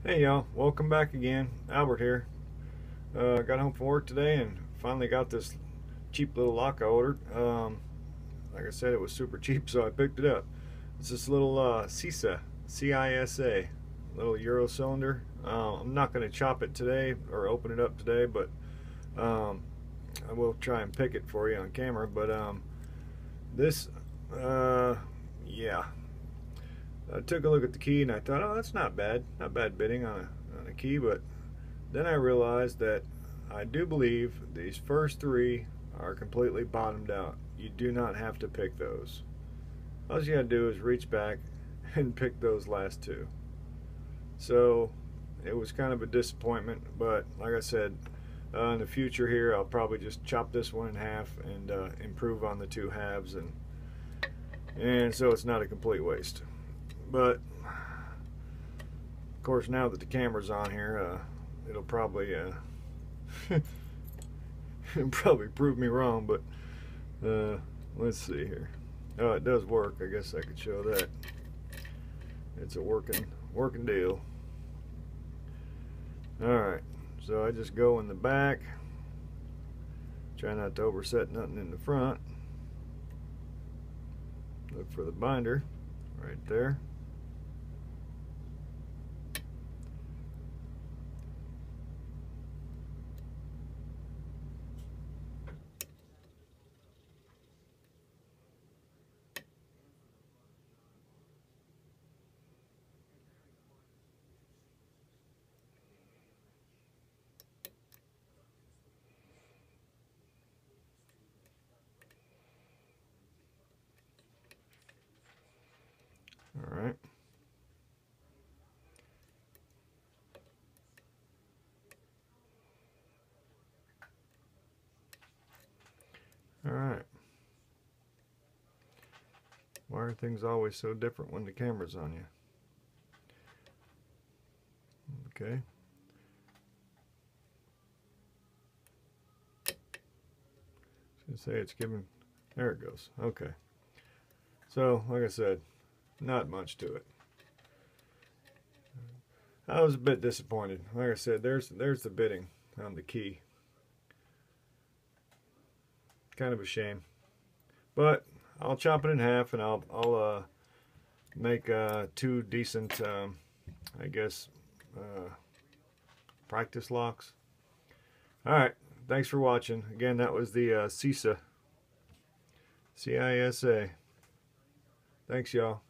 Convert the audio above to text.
Hey y'all, welcome back again. Albert here. Got home from work today and finally got this cheap little lock I ordered. Like I said, it was super cheap, so I picked it up. It's this little Cisa, C-I-S-A, little Euro cylinder. I'm not going to chop it today or open it up today, but I will try and pick it for you on camera. But this, yeah. I took a look at the key and I thought, oh, that's not bad bidding on a key, but then I realized that I do believe these first three are completely bottomed out. You do not have to pick those. All you gotta do is reach back and pick those last two. So it was kind of a disappointment, but like I said, in the future here I'll probably just chop this one in half and improve on the two halves, and so it's not a complete waste. But of course, now that the camera's on here, it'll probably it'll probably prove me wrong. But let's see here. Oh, it does work. I guess I could show that. It's a working deal. All right, so I just go in the back. Try not to overset nothing in the front. Look for the binder right there. All right. All right. Why are things always so different when the camera's on you? Okay. I was gonna say it's giving. There it goes. Okay. So, like I said, not much to it. I was a bit disappointed. Like I said, there's the bidding on the key. Kind of a shame, but I'll chop it in half and I'll make two decent, I guess, practice locks. All right, thanks for watching. Again, that was the Cisa, C-I-S-A. Thanks, y'all.